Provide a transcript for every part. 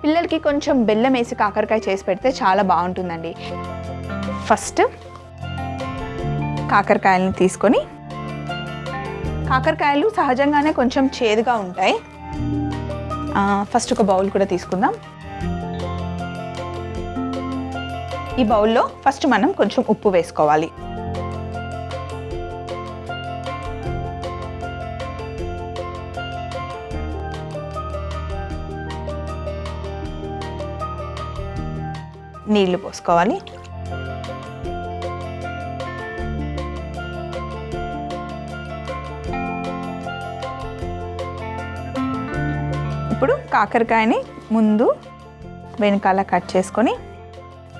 పిల్లలకి కొంచెం బెల్లం వేసి కాకరకాయ చేసి పెడితే చాలా బాగుంటుందండి. ఫస్ట్ కాకరకాయలని తీసుకొని, కాకరకాయలు సహజంగానే కొంచెం చేదుగా ఉంటాయి. ఫస్ట్ ఒక బౌల్ కూడా తీసుకుందాం. ఈ బౌల్లో ఫస్ట్ మనం కొంచెం ఉప్పు వేసుకోవాలి. నీళ్లు పోసుకోవాలి. ఇప్పుడు కాకరకాయని ముందు వెనకాల కట్ చేసుకొని,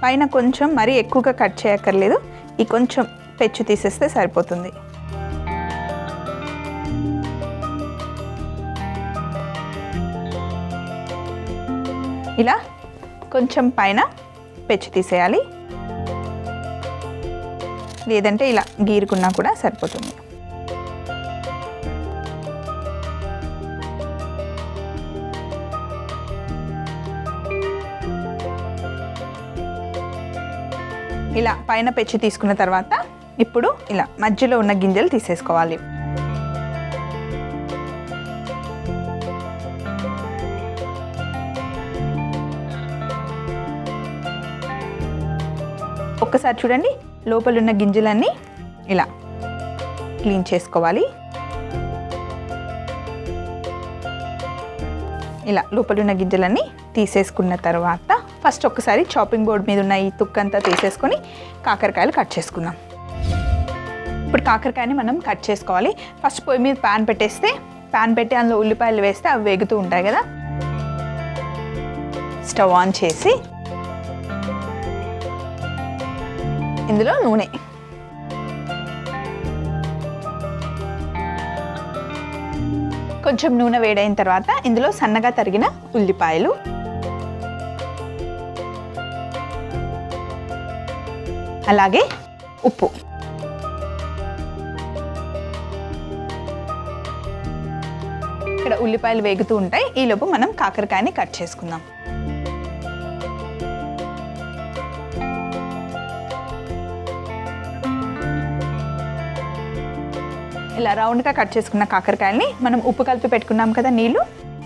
పైన కొంచెం మరీ ఎక్కువగా కట్ చేయక్కర్లేదు, ఈ కొంచెం పెచ్చు తీసేస్తే సరిపోతుంది. ఇలా కొంచెం పైన పెచ్చు తీసేయాలి, లేదంటే ఇలా గీరుకున్నా కూడా సరిపోతుంది. ఇలా పైన పెచ్చు తీసుకున్న తర్వాత ఇప్పుడు ఇలా మధ్యలో ఉన్న గింజలు తీసేసుకోవాలి. ఒక్కసారి చూడండి, లోపల ఉన్న గింజలన్నీ ఇలా క్లీన్ చేసుకోవాలి. ఇలా లోపల ఉన్న గింజలన్నీ తీసేసుకున్న తర్వాత ఫస్ట్ ఒక్కసారి చాపింగ్ బోర్డ్ మీద ఉన్న ఈ తుక్కంతా తీసేసుకొని కాకరకాయలు కట్ చేసుకుందాం. ఇప్పుడు కాకరకాయని మనం కట్ చేసుకోవాలి. ఫస్ట్ పొయ్యి మీద ప్యాన్ పెట్టేస్తే, ప్యాన్ పెట్టి అందులో ఉల్లిపాయలు వేస్తే అవి వేగుతూ ఉంటాయి కదా. స్టవ్ ఆన్ చేసి ఇందులో నూనె, కొంచెం నూనె వేడైన తర్వాత ఇందులో సన్నగా తరిగిన ఉల్లిపాయలు, అలాగే ఉప్పు, ఇక్కడ ఉల్లిపాయలు వేగుతూ ఉంటాయి. ఈలోపు మనం కాకరకాయని కట్ చేసుకుందాం. ఇలా రౌండ్గా కట్ చేసుకున్న కాకరకాయలని మనం ఉప్పు కలిపి పెట్టుకున్నాం కదా నీళ్ళు,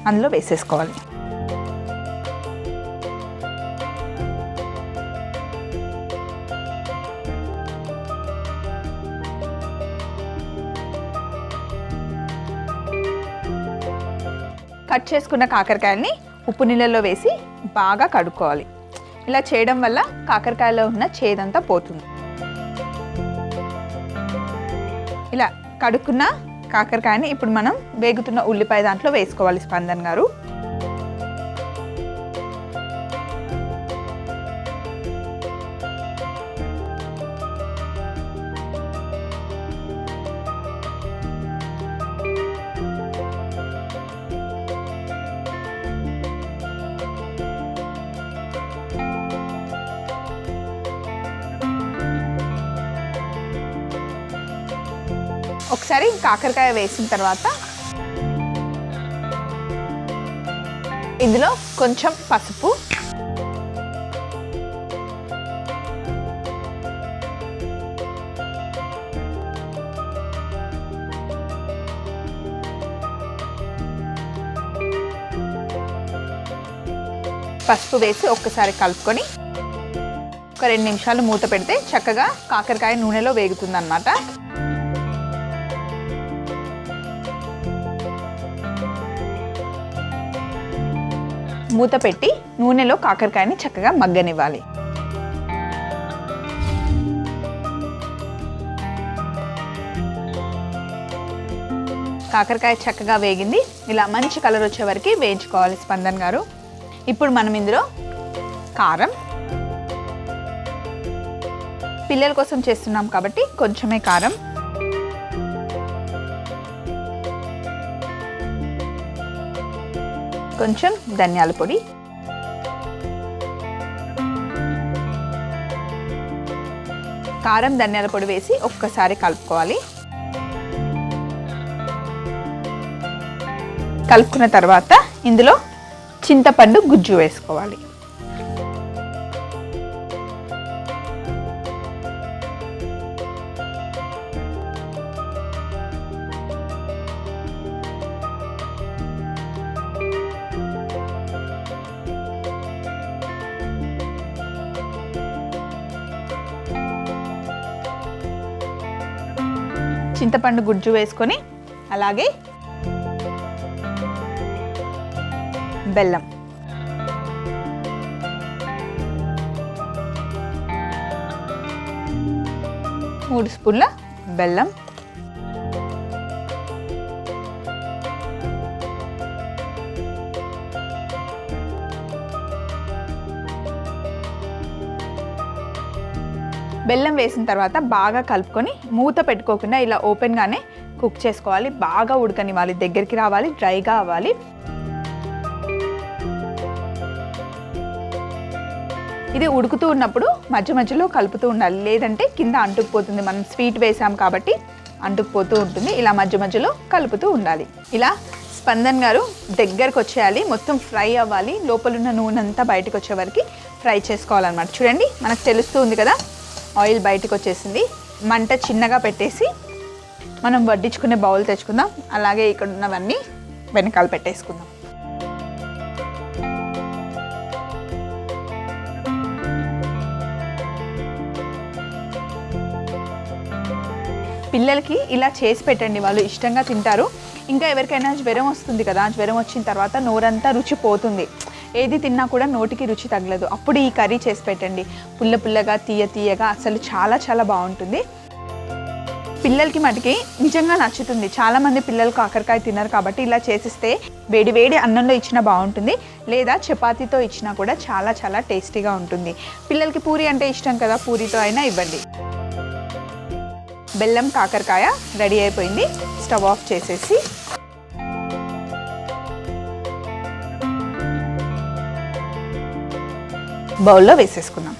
అందులో వేసేసుకోవాలి. కట్ చేసుకున్న కాకరకాయలని ఉప్పు నీళ్ళల్లో వేసి బాగా కడుక్కోవాలి. ఇలా చేయడం వల్ల కాకరకాయలో ఉన్న చేదంతా పోతుంది. ఇలా కడుక్కున్న కాకరకాయని ఇప్పుడు మనం వేగుతున్న ఉల్లిపాయ దాంట్లో వేసుకోవాలి. స్పందన్ గారు, ఒకసారి కాకరకాయ వేసిన తర్వాత ఇందులో కొంచెం పసుపు, వేసి ఒక్కసారి కలుపుకొని ఒక 2 నిమిషాలు మూత పెడితే చక్కగా కాకరకాయ నూనెలో వేగుతుందన్నమాట. మూత పెట్టి నూనెలో కాకరకాయని చక్కగా మగ్గనివ్వాలి. కాకరకాయ చక్కగా వేగింది. ఇలా మంచి కలర్ వచ్చే వరకు వేయించుకోవాలి స్పందన్ గారు. ఇప్పుడు మనం ఇందులో కారం, పిల్లల కోసం చేస్తున్నాం కాబట్టి కొంచెమే కారం, కొంచెం ధనియాల పొడి, కారం ధనియాల పొడి వేసి ఒక్కసారి కలుపుకోవాలి. కలుపుకున్న తర్వాత ఇందులో చింతపండు గుజ్జు వేసుకోవాలి. చింతపండు గుజ్జు వేసుకొని అలాగే బెల్లం, 3 స్పూన్ల బెల్లం, బెల్లం వేసిన తర్వాత బాగా కలుపుకొని మూత పెట్టుకోకుండా ఇలా ఓపెన్గానే కుక్ చేసుకోవాలి. బాగా ఉడకనివ్వాలి, దగ్గరికి రావాలి, డ్రైగా అవ్వాలి. ఇది ఉడుకుతూ ఉన్నప్పుడు మధ్య మధ్యలో కలుపుతూ ఉండాలి, లేదంటే కింద అంటుకుపోతుంది. మనం స్వీట్ వేసాం కాబట్టి అంటుకుపోతూ ఉంటుంది. ఇలా మధ్య మధ్యలో కలుపుతూ ఉండాలి. ఇలా స్పందన్ గారు దగ్గరకు వచ్చేయాలి, మొత్తం ఫ్రై అవ్వాలి. లోపలున్న నూనె అంతా బయటకు వచ్చే వరకు ఫ్రై చేసుకోవాలన్నమాట. చూడండి, మనకు తెలుస్తూ ఉంది కదా, ఆయిల్ బయటకు వచ్చేసింది. మంట చిన్నగా పెట్టేసి మనం వడ్డించుకునే బౌల్ తెచ్చుకుందాం. అలాగే ఇక్కడ ఉన్నవన్నీ వెనకాల పెట్టేసుకుందాం. పిల్లలకి ఇలా చేసి పెట్టండి, వాళ్ళు ఇష్టంగా తింటారు. ఇంకా ఎవరికైనా జ్వరం వస్తుంది కదా, జ్వరం వచ్చిన తర్వాత నోరంతా రుచి పోతుంది, ఏది తిన్నా కూడా నోటికి రుచి తగలదు. అప్పుడు ఈ కర్రీ చేసి పెట్టండి. పుల్ల పుల్లగా, తీయ తీయగా, అసలు చాలా చాలా బాగుంటుంది. పిల్లలకి మటుకి నిజంగా నచ్చుతుంది. చాలామంది పిల్లలు కాకరకాయ తినరు కాబట్టి ఇలా చేసిస్తే వేడి వేడి అన్నంలో ఇచ్చినా బాగుంటుంది, లేదా చపాతీతో ఇచ్చినా కూడా చాలా చాలా టేస్టీగా ఉంటుంది. పిల్లలకి పూరి అంటే ఇష్టం కదా, పూరితో అయినా ఇవ్వండి. బెల్లం కాకరకాయ రెడీ అయిపోయింది. స్టవ్ ఆఫ్ చేసేసి బౌల్లో వేసేసుకున్నాం.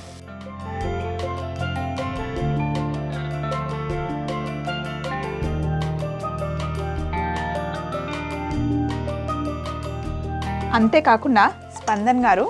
అంతేకాకుండా స్పందన్ గారు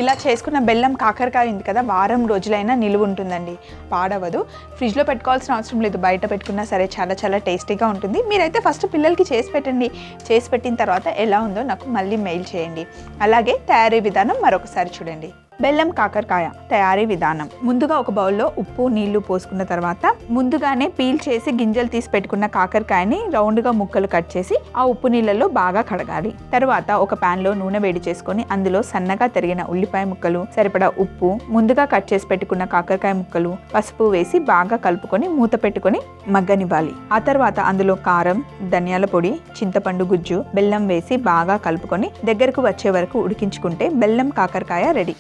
ఇలా చేసుకున్న బెల్లం కాకరకాయ ఉంది కదా, వారం రోజులైనా నిలువ ఉంటుందండి, పాడవదు. ఫ్రిడ్జ్లో పెట్టుకోవాల్సిన అవసరం లేదు, బయట పెట్టుకున్నా సరే చాలా చాలా టేస్టీగా ఉంటుంది. మీరైతే ఫస్ట్ పిల్లలకి చేసి పెట్టండి. చేసి పెట్టిన తర్వాత ఎలా ఉందో నాకు మళ్ళీ మెయిల్ చేయండి. అలాగే తయారీ విధానం మరొకసారి చూడండి. బెల్లం కాకరకాయ తయారీ విధానం: ముందుగా ఒక బౌల్లో ఉప్పు నీళ్లు పోసుకున్న తర్వాత ముందుగానే పీల్ చేసి గింజలు తీసి పెట్టుకున్న కాకరకాయని రౌండ్గా ముక్కలు కట్ చేసి ఆ ఉప్పు నీళ్ళలో బాగా కడగాలి. తర్వాత ఒక పాన్ లో నూనె వేడి చేసుకొని అందులో సన్నగా తరిగిన ఉల్లిపాయ ముక్కలు, సరిపడా ఉప్పు, ముందుగా కట్ చేసి పెట్టుకున్న కాకరకాయ ముక్కలు, పసుపు వేసి బాగా కలుపుకొని మూత పెట్టుకొని మగ్గనివ్వాలి. ఆ తర్వాత అందులో కారం, ధనియాల పొడి, చింతపండు గుజ్జు, బెల్లం వేసి బాగా కలుపుకొని దగ్గరకు వచ్చే వరకు ఉడికించుకుంటే బెల్లం కాకరకాయ రెడీ.